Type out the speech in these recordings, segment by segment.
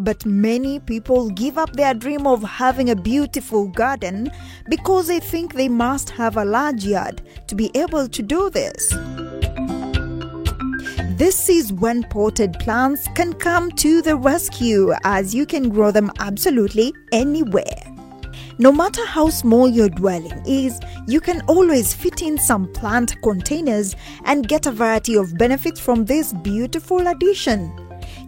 But many people give up their dream of having a beautiful garden because they think they must have a large yard to be able to do this. This is when potted plants can come to the rescue, as you can grow them absolutely anywhere. No matter how small your dwelling is, you can always fit in some plant containers and get a variety of benefits from this beautiful addition.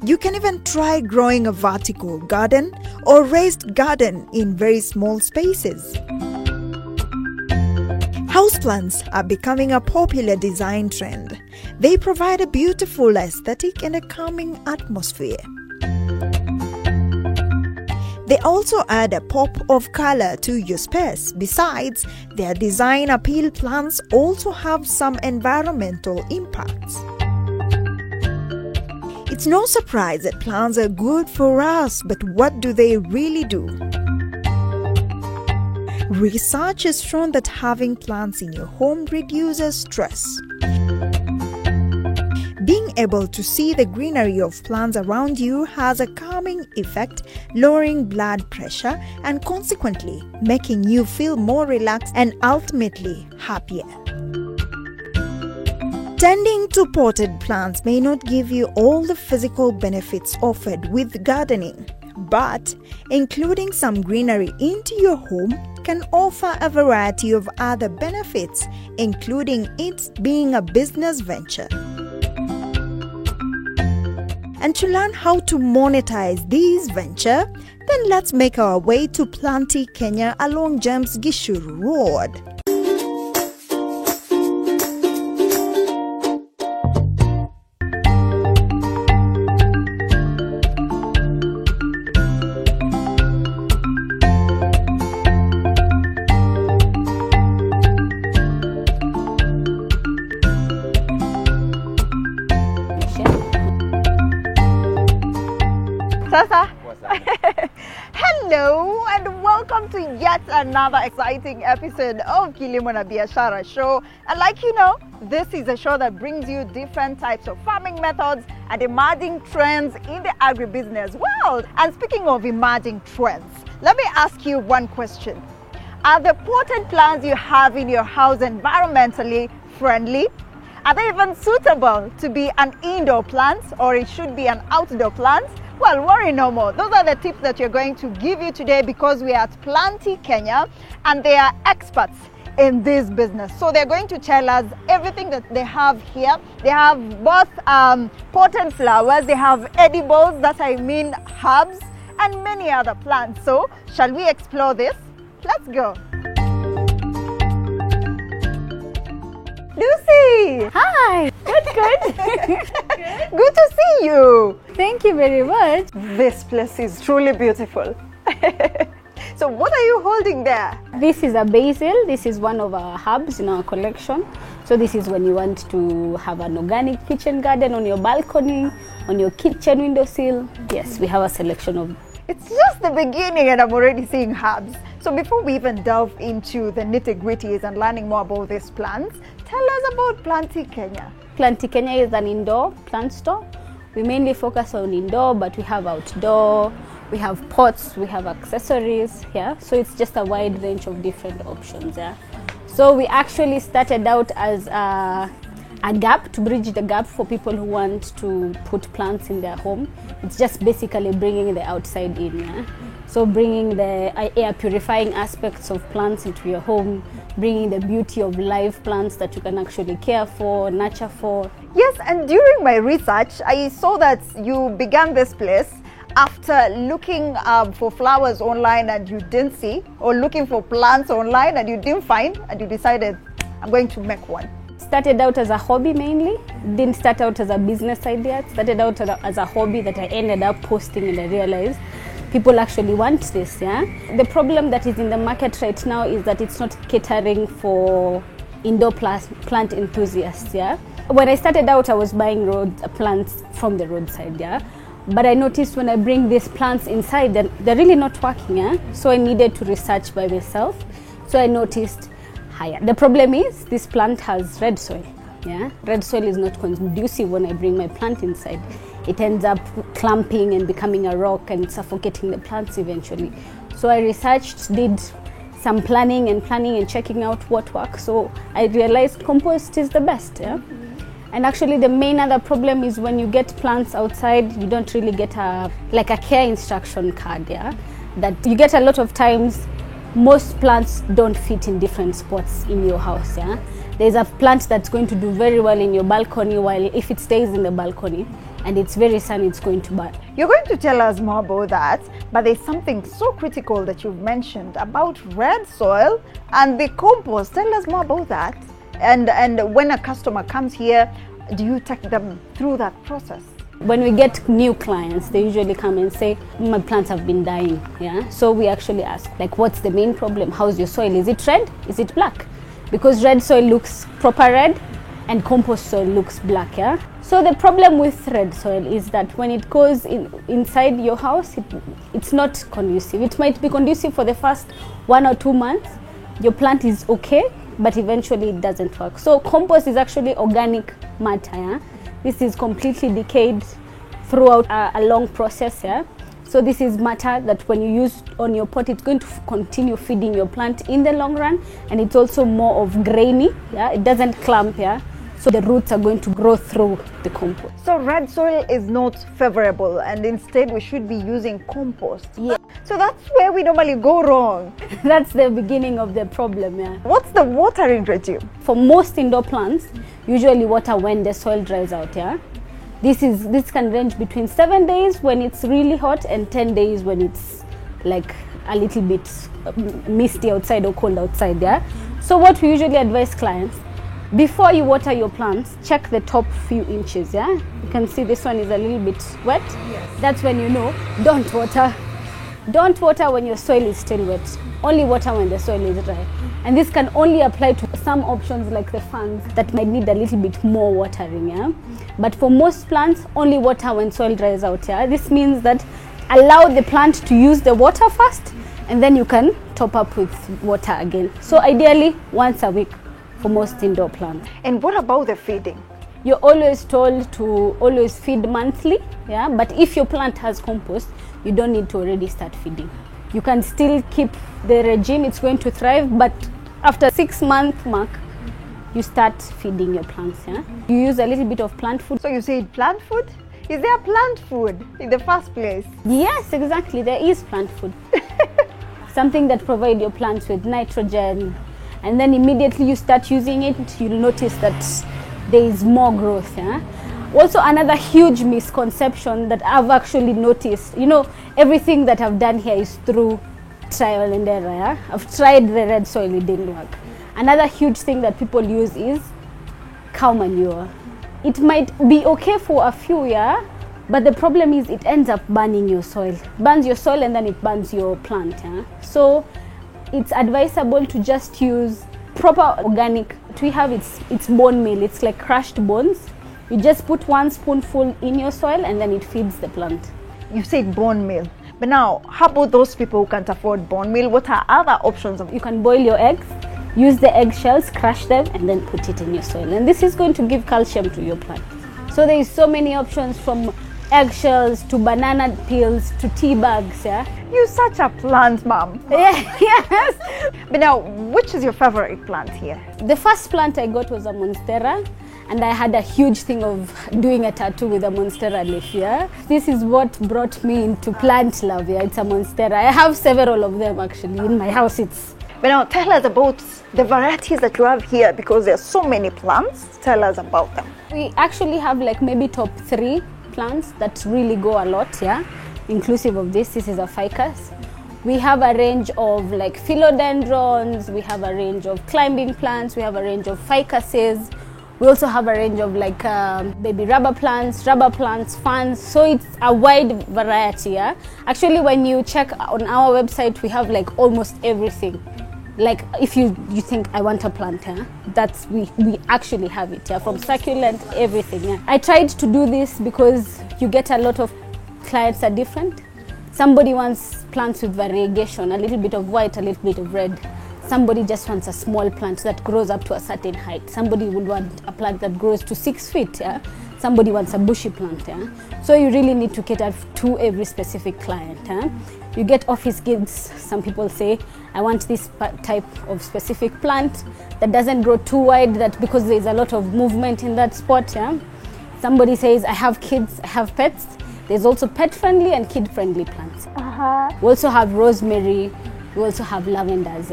You can even try growing a vertical garden or raised garden in very small spaces. Houseplants are becoming a popular design trend. They provide a beautiful aesthetic and a calming atmosphere. They also add a pop of color to your space. Besides, their design appeal plants also have some environmental impacts. It's no surprise that plants are good for us, but what do they really do? Research has shown that having plants in your home reduces stress. Being able to see the greenery of plants around you has a calming effect, lowering blood pressure and consequently making you feel more relaxed and ultimately happier. Tending to potted plants may not give you all the physical benefits offered with gardening, but including some greenery into your home can offer a variety of other benefits, including it being a business venture. And to learn how to monetize this venture, then let's make our way to Planty, Kenya along James Gishuru Road. Hello and welcome to yet another exciting episode of Kilimo na Biashara show. And like you know, this is a show that brings you different types of farming methods and emerging trends in the agribusiness world. And speaking of emerging trends, let me ask you one question. Are the potted plants you have in your house environmentally friendly? Are they even suitable to be an indoor plant, or it should be an outdoor plant? Well, worry no more. Those are the tips that you're going to give you today, because we are at Planty, Kenya, and they are experts in this business. So they're going to tell us everything that they have here. They have both potted flowers, they have edibles, that I mean herbs, and many other plants. So shall we explore this? Let's go. Lucy! Hi! Good. Good to see you! Thank you very much. This place is truly beautiful. So what are you holding there? This is a basil. This is one of our herbs in our collection. So this is when you want to have an organic kitchen garden on your balcony, on your kitchen windowsill. Yes, we have a selection of. It's just the beginning and I'm already seeing herbs. So before we even delve into the nitty-gritties and learning more about these plants, tell us about Planty Kenya. Planty Kenya is an indoor plant store. We mainly focus on indoor, but we have outdoor, we have pots, we have accessories, yeah. So it's just a wide range of different options, yeah. So we actually started out as a gap, to bridge the gap for people who want to put plants in their home. It's just basically bringing the outside in, yeah? So bringing the air purifying aspects of plants into your home, bringing the beauty of live plants that you can actually care for, nurture for. Yes, and during my research, I saw that you began this place after looking for flowers online and you didn't see, or looking for plants online and you didn't find, and you decided, I'm going to make one. Started out as a hobby mainly, didn't start out as a business idea. It started out as a hobby that I ended up posting, and I realized people actually want this, yeah. The problem that is in the market right now is that it's not catering for indoor plant enthusiasts, yeah. When I started out, I was buying plants from the roadside, yeah. But I noticed when I bring these plants inside, they're really not working, yeah. So I needed to research by myself. So I noticed, the problem is this plant has red soil, yeah. Red soil is not conducive when I bring my plant inside. it ends up clumping and becoming a rock and suffocating the plants eventually. So I researched, did some planning and checking out what works. So I realized compost is the best. Yeah? And actually the main other problem is when you get plants outside, you don't really get a care instruction card. Yeah? That you get a lot of times, most plants don't fit in different spots in your house. Yeah? There's a plant that's going to do very well in your balcony, while if it stays in the balcony and it's very sunny, it's going to burn. You're going to tell us more about that, but there's something so critical that you've mentioned about red soil and the compost. Tell us more about that. And when a customer comes here, do you take them through that process? When we get new clients, they usually come and say, my plants have been dying. Yeah? So we actually ask, like, what's the main problem? How's your soil? Is it red? Is it black? Because red soil looks proper red and compost soil looks black. Yeah? So the problem with red soil is that when it goes inside your house, it's not conducive. It might be conducive for the first 1 or 2 months. Your plant is okay, but eventually it doesn't work. So compost is actually organic matter. Yeah? This is completely decayed throughout a long process. Yeah? So this is matter that when you use on your pot, it's going to continue feeding your plant in the long run, and it's also more of grainy. Yeah? It doesn't clump. Yeah? So the roots are going to grow through the compost. So red soil is not favorable, and instead we should be using compost. Yeah. So that's where we normally go wrong. That's the beginning of the problem. Yeah. What's the watering regime? For most indoor plants, usually water when the soil dries out. Yeah. This can range between 7 days when it's really hot and 10 days when it's like a little bit misty outside or cold outside. Yeah. So what we usually advise clients, before you water your plants, check the top few inches. Yeah, you can see this one is a little bit wet. Yes. That's when you know, don't water. Don't water when your soil is still wet. Only water when the soil is dry. And this can only apply to some options like the ferns that might need a little bit more watering. Yeah, but for most plants, only water when soil dries out. Yeah, this means that allow the plant to use the water first, and then you can top up with water again. So ideally once a week for most indoor plants. And what about the feeding? You're always told to always feed monthly, yeah. But if your plant has compost, you don't need to already start feeding. You can still keep the regime; it's going to thrive. But after 6 month mark, you start feeding your plants. Yeah, you use a little bit of plant food. So you say plant food? Is there plant food in the first place? Yes, exactly. There is plant food. Something that provides your plants with nitrogen. And then immediately you start using it, you'll notice that there is more growth. Yeah? Also, another huge misconception that I've actually noticed, everything that I've done here is through trial and error. Yeah? I've tried the red soil, it didn't work. Another huge thing that people use is cow manure. It might be okay for a few years, but the problem is it ends up burning your soil. Burns your soil and then it burns your plant. Yeah? So it's advisable to just use proper organic. We have it's bone meal. It's like crushed bones. You just put 1 spoonful in your soil and then it feeds the plant. You said bone meal. But now, how about those people who can't afford bone meal? What are other options? You can boil your eggs, use the eggshells, crush them, and then put it in your soil. And this is going to give calcium to your plant. So there is so many options, from eggshells to banana peels to tea bags. Yeah. You're such a plant mom. Yeah, yes. But now, which is your favorite plant here? The first plant I got was a monstera, and I had a huge thing of doing a tattoo with a monstera leaf. Yeah. This is what brought me into plant love. Yeah. It's a monstera. I have several of them actually in my house. But now tell us about the varieties that you have here, because there are so many plants. Tell us about them. We actually have like maybe top 3 plants that really go a lot, yeah, inclusive of this. This is a ficus. We have a range of like philodendrons, we have a range of climbing plants, we have a range of ficuses. We also have a range of like baby rubber plants, ferns. So it's a wide variety. Yeah? Actually, when you check on our website, we have like almost everything. Like if you think I want a plant, yeah? That's we actually have it, yeah? From succulent, everything. Yeah? I tried to do this because you get a lot of clients are different. Somebody wants plants with variegation, a little bit of white, a little bit of red. Somebody just wants a small plant that grows up to a certain height. Somebody would want a plant that grows to 6 feet. Yeah? somebody wants a bushy plant. So you really need to cater to every specific client. You get office gigs. Some people say, I want this type of specific plant that doesn't grow too wide, that because there's a lot of movement in that spot. Somebody says, I have kids, I have pets. There's also pet-friendly and kid-friendly plants. We also have rosemary. We also have lavenders.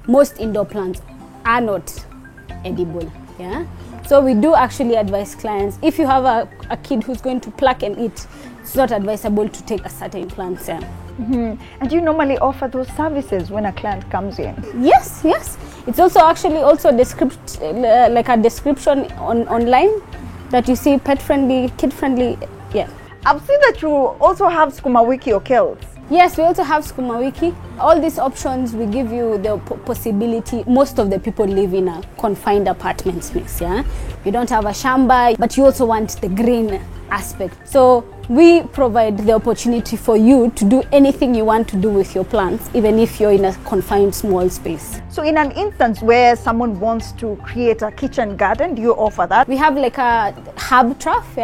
Most indoor plants are not edible. So we do actually advise clients, if you have a kid who's going to pluck and eat, it's not advisable to take a certain plant. And do you normally offer those services when a client comes in? Yes. It's also actually like a description online that you see, pet-friendly, kid-friendly. I've seen that you also have sukuma wiki or kales. Yes, we also have sukuma wiki. All these options, we give you the possibility. Most of the people live in a confined apartment space. You don't have a shamba, but you also want the green aspect. So we provide the opportunity for you to do anything you want to do with your plants, even if you're in a confined small space. So in an instance where someone wants to create a kitchen garden, do you offer that? We have like a herb trough.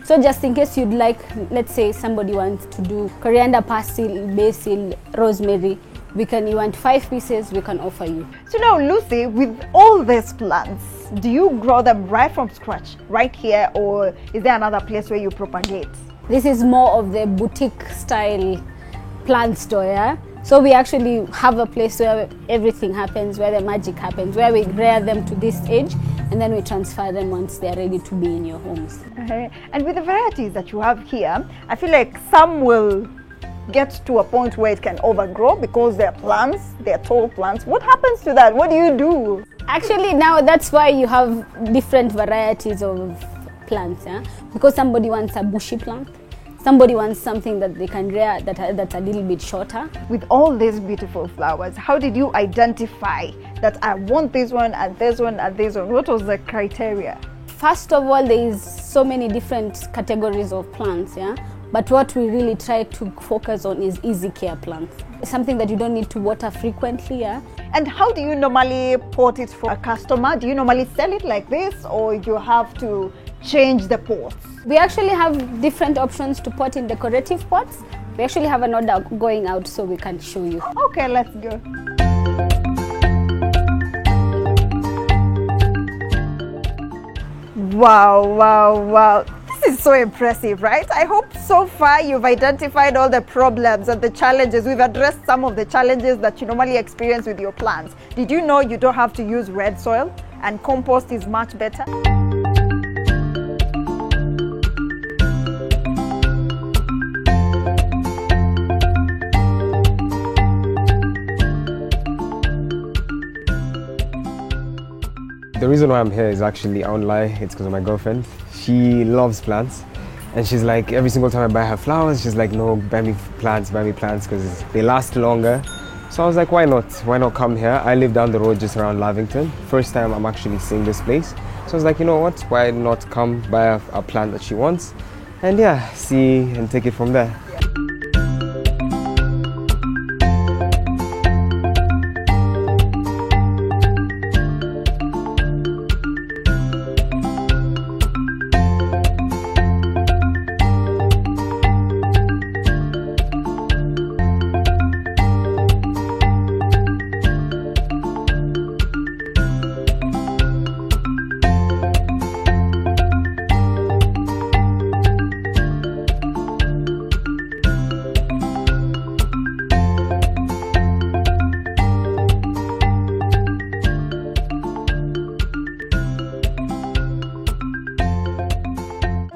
So just in case you'd like, let's say somebody wants to do coriander, parsley, basil, rosemary, you want 5 pieces, we can offer you. So now, Lucy, with all these plants, do you grow them right from scratch, right here, or is there another place where you propagate? This is more of the boutique style plant store. So we actually have a place where everything happens, where the magic happens, where we rear them to this age, and then we transfer them once they're ready to be in your homes. And with the varieties that you have here, I feel like some will get to a point where it can overgrow because they're plants, they're tall plants. What happens to that? What do you do? Actually, now that's why you have different varieties of plants. Because somebody wants a bushy plant. Somebody wants something that they can rear that's a little bit shorter. With all these beautiful flowers, how did you identify that I want this one and this one and this one? What was the criteria? First of all, there is so many different categories of plants. But what we really try to focus on is easy care plants. Something that you don't need to water frequently. And how do you normally pot it for a customer? Do you normally sell it like this, or you have to change the pots? We actually have different options to pot in decorative pots. We actually have an order going out, so we can show you. Okay, let's go. Wow. This is so impressive, right? I hope so far you've identified all the problems and the challenges. We've addressed some of the challenges that you normally experience with your plants. Did you know you don't have to use red soil and compost is much better? The reason why I'm here is actually, I won't lie, it's because of my girlfriend. She loves plants, and she's like, every single time I buy her flowers, she's like, no, buy me plants, because they last longer. So I was like, why not? Why not come here? I live down the road just around Lavington. First time I'm actually seeing this place. So I was like, you know what, why not come buy a plant that she wants, and see and take it from there.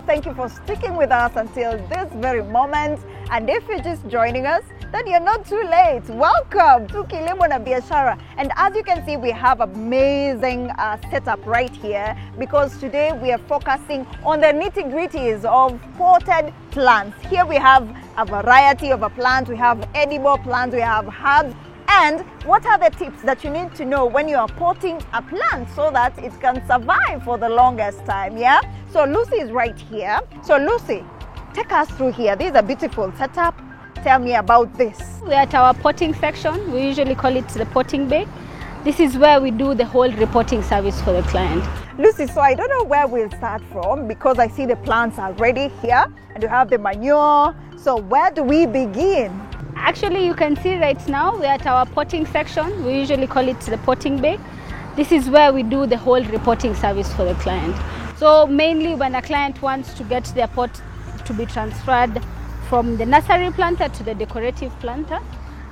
Thank you for sticking with us until this very moment. And if you're just joining us, then you're not too late. Welcome to Kilimo na Biashara. And as you can see, we have amazing setup right here, because today we are focusing on the nitty-gritties of potted plants. Here we have a variety of a plant. We have edible plants, we have herbs. And what are the tips that you need to know when you are potting a plant so that it can survive for the longest time, So Lucy is right here. So Lucy, take us through here. This is a beautiful setup. Tell me about this. We're at our potting section. We usually call it the potting bay. This is where we do the whole reporting service for the client. Lucy, so I don't know where we'll start from because I see the plants are ready here and you have the manure. So where do we begin? Actually, you can see right now we're at our potting section. We usually call it the potting bay. This is where we do the whole repotting service for the client. So mainly when a client wants to get their pot to be transferred from the nursery planter to the decorative planter,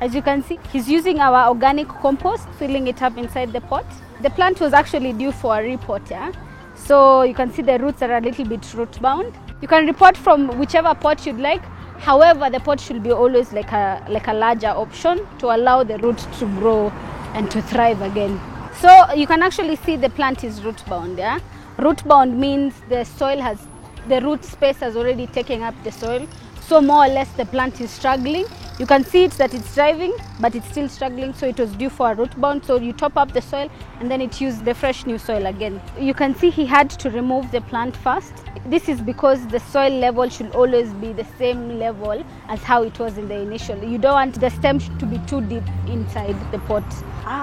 as you can see, he's using our organic compost, filling it up inside the pot. The plant was actually due for a repot, yeah? So you can see the roots are a little bit root bound. You can repot from whichever pot you'd like. However, the pot should be always like a larger option to allow the roots to grow and to thrive again. So you can actually see the plant is root bound, yeah? Root bound means the root space has already taken up the soil. So more or less the plant is struggling. You can see it that it's thriving, but it's still struggling, so it was due for a root bound. So you top up the soil and then it used the fresh new soil again. You can see he had to remove the plant first. This is because the soil level should always be the same level as how it was in the initial. You don't want the stem to be too deep inside the pot.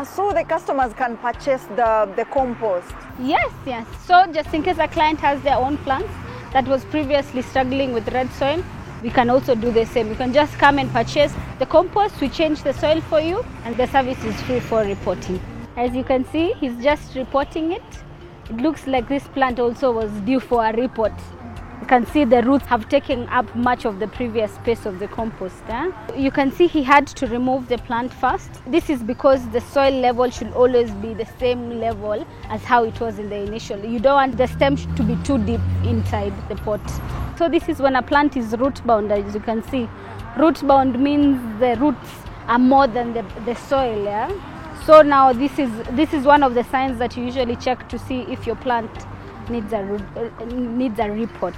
So the customers can purchase the compost? Yes. So just in case a client has their own plants that was previously struggling with red soil, we can also do the same. You can just come and purchase the compost, we change the soil for you, and the service is free for repotting. As you can see, he's just repotting it. It looks like this plant also was due for a repot. You can see the roots have taken up much of the previous space of the compost. You can see he had to remove the plant first. This is because the soil level should always be the same level as how it was in the initial. You don't want the stem to be too deep inside the pot. So this is when a plant is root bound, as you can see. Root bound means the roots are more than the soil. Yeah? So now this is one of the signs that you usually check to see if your plant needs a repot.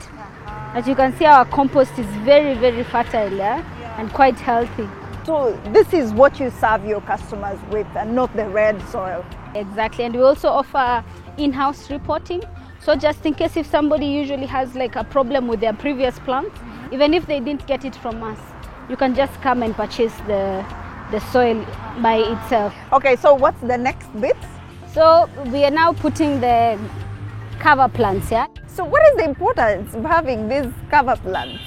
As you can see, our compost is very, very fertile, yeah? And quite healthy. So this is what you serve your customers with and not the red soil? Exactly, and we also offer in-house repotting. So just in case if somebody usually has like a problem with their previous plants, even if they didn't get it from us, you can just come and purchase the soil by itself. Okay, so what's the next bit? So we are now putting the cover plants, yeah? So what is the importance of having these cover plants?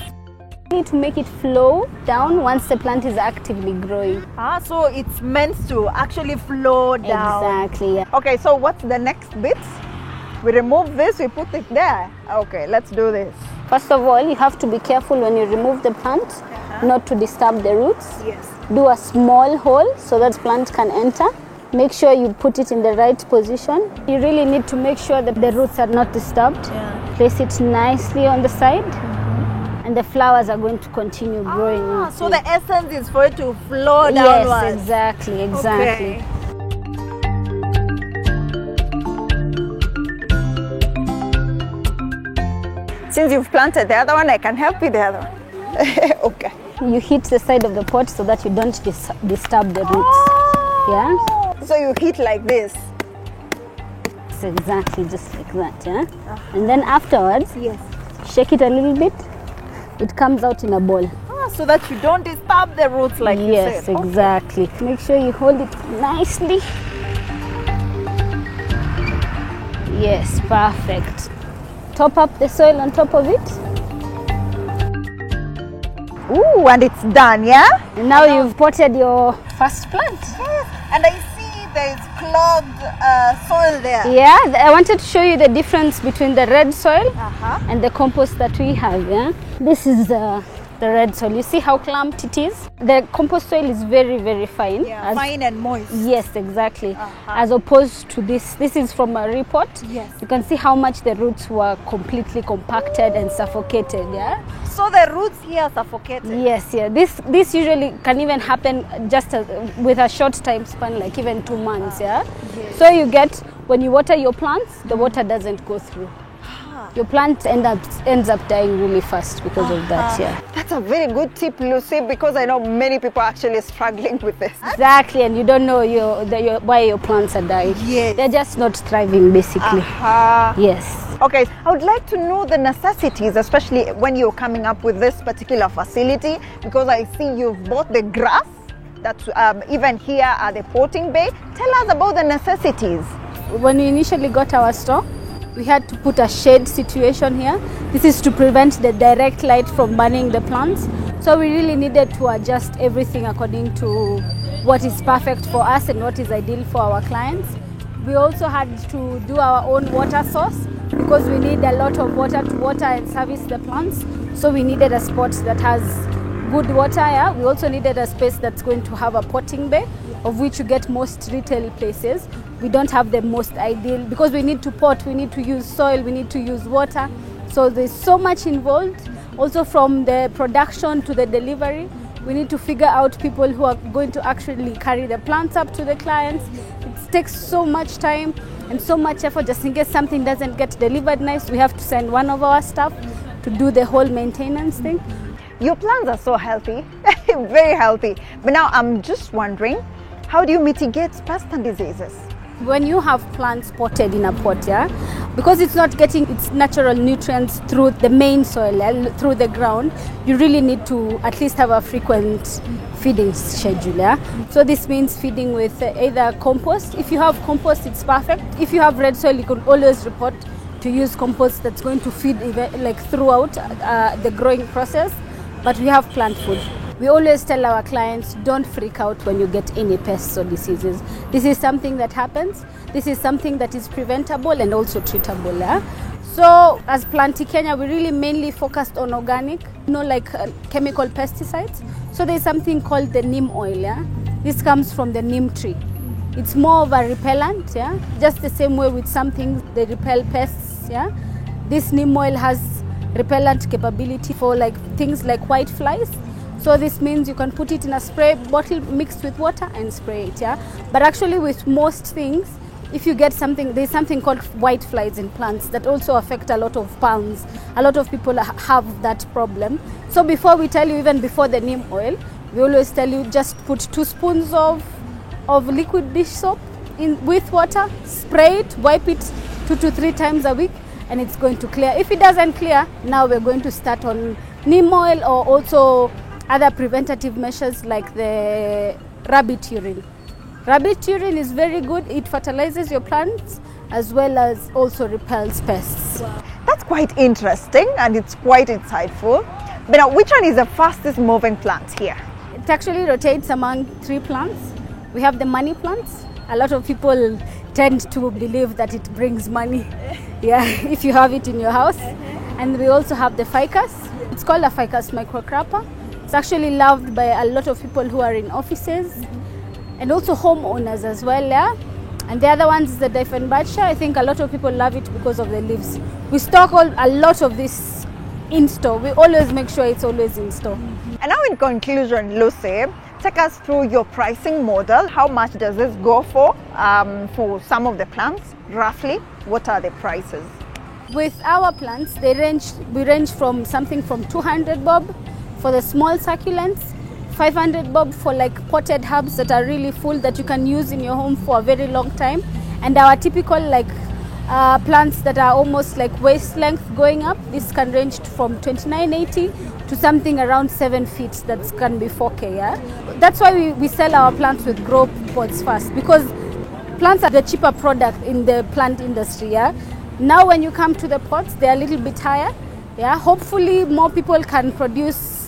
You need to make it flow down once the plant is actively growing. So it's meant to actually flow down. Exactly, yeah. Okay, so what's the next bit? We remove this, we put it there. Okay, let's do this. First of all, you have to be careful when you remove the plant, not to disturb the roots. Yes. Do a small hole so that plant can enter. Make sure you put it in the right position. You really need to make sure that the roots are not disturbed. Yeah. Place it nicely on the side, and the flowers are going to continue growing. So the essence is for it to flow downwards. Yes, exactly. Okay. Since you've planted the other one, I can help you the other one. Okay. You hit the side of the pot so that you don't disturb the roots. Yeah. So you hit like this. It's exactly just like that. Yeah. And then afterwards, shake it a little bit. It comes out in a ball. So that you don't disturb the roots like you said. Yes, exactly. Okay. Make sure you hold it nicely. Yes, perfect. Top up the soil on top of it. Ooh, and it's done, yeah? And now you've potted your first plant. Yes, and I see there's clogged soil there. Yeah, I wanted to show you the difference between the red soil and the compost that we have. Yeah, this is the red soil. You see how clumped it is? The compost soil is very, very fine. Yeah, fine and moist. Yes, exactly. As opposed to this is from a repot. Yes. You can see how much the roots were completely compacted and suffocated. Yeah. So the roots here are suffocated. Yes, yeah. This usually can even happen just with a short time span, like even 2 months. Yeah. Yes. So you get when you water your plants, the water doesn't go through. Your plant ends up dying really fast because of that. Yeah. That's a very good tip, Lucy, because I know many people are actually struggling with this. Exactly, and you don't know why your plants are dying. Yes. They're just not thriving, basically. Yes. Okay, I would like to know the necessities, especially when you're coming up with this particular facility, because I see you've bought the grass that's even here at the potting bay. Tell us about the necessities. When we initially got our store, we had to put a shade situation here. This is to prevent the direct light from burning the plants. So we really needed to adjust everything according to what is perfect for us and what is ideal for our clients. We also had to do our own water source because we need a lot of water to water and service the plants. So we needed a spot that has good water. Yeah? We also needed a space that's going to have a potting bay, of which you get most retail places. We don't have the most ideal because we need to pot, we need to use soil, we need to use water. So there's so much involved. Also from the production to the delivery, we need to figure out people who are going to actually carry the plants up to the clients. It takes so much time and so much effort. Just in case something doesn't get delivered nice, we have to send one of our staff to do the whole maintenance thing. Your plants are so healthy, very healthy. But now I'm just wondering, how do you mitigate pests and diseases? When you have plants potted in a pot, yeah, because it's not getting its natural nutrients through the main soil, through the ground, you really need to at least have a frequent feeding schedule. Yeah? So this means feeding with either compost. If you have compost, it's perfect. If you have red soil, you can always report to use compost that's going to feed like throughout the growing process. But we have plant food. We always tell our clients, don't freak out when you get any pests or diseases. This is something that happens. This is something that is preventable and also treatable. Yeah? So as Planty Kenya, we really mainly focused on organic, like chemical pesticides. So there's something called the neem oil. Yeah? This comes from the neem tree. It's more of a repellent, yeah? Just the same way with some things, they repel pests. Yeah? This neem oil has repellent capability for like things like white flies. So this means you can put it in a spray bottle mixed with water and spray it, yeah. But actually with most things, if you get something, there's something called white flies in plants that also affect a lot of palms. A lot of people have that problem. So before we tell you, even before the neem oil, we always tell you just put 2 spoons of liquid dish soap in with water, spray it, wipe it 2 to 3 times a week, and it's going to clear. If it doesn't clear, now we're going to start on neem oil or also other preventative measures like the rabbit urine. Rabbit urine is very good. It fertilizes your plants as well as also repels pests. Wow. That's quite interesting and it's quite insightful. But now, which one is the fastest moving plant here? It actually rotates among 3 plants. We have the money plants. A lot of people tend to believe that it brings money, yeah, if you have it in your house. And we also have the ficus. It's called a ficus microcrapa. It's actually loved by a lot of people who are in offices and also homeowners as well, yeah. And the other ones is the Dieffenbachia. I think a lot of people love it because of the leaves. We stock a lot of this in store. We always make sure it's always in store. And now in conclusion, Lucy, take us through your pricing model. How much does this go for some of the plants? Roughly, what are the prices? With our plants, we range from something from 200 bob for the small succulents, 500 bob for like potted herbs that are really full that you can use in your home for a very long time, and our typical like plants that are almost like waist length going up, this can range from 29.80 to something around 7 feet that can be 4K. Yeah? That's why we sell our plants with grow pots first, because plants are the cheaper product in the plant industry. Yeah? Now when you come to the pots, they're a little bit higher. Yeah? Hopefully more people can produce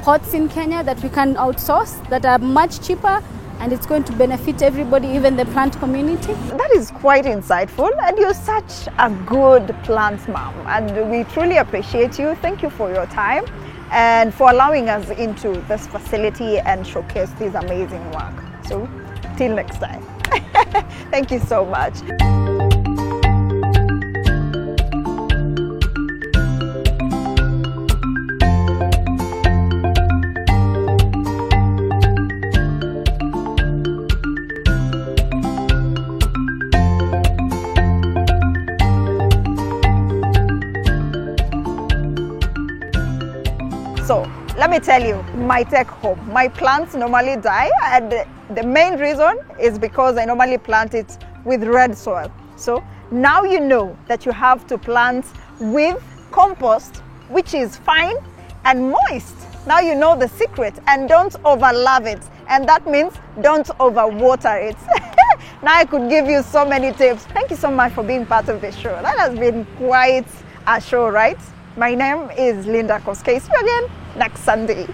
pots in Kenya that we can outsource that are much cheaper, and it's going to benefit everybody, even the plant community. That is quite insightful, and you're such a good plant mom, and we truly appreciate you. Thank you for your time and for allowing us into this facility and showcase this amazing work. So till next time. Thank you so much. So let me tell you, my take home, my plants normally die, and the main reason is because I normally plant it with red soil. So now you know that you have to plant with compost, which is fine and moist. Now you know the secret, and don't overlove it. And that means don't overwater it. Now I could give you so many tips. Thank you so much for being part of the show. That has been quite a show, right? My name is Linda Koske. See you again next Sunday.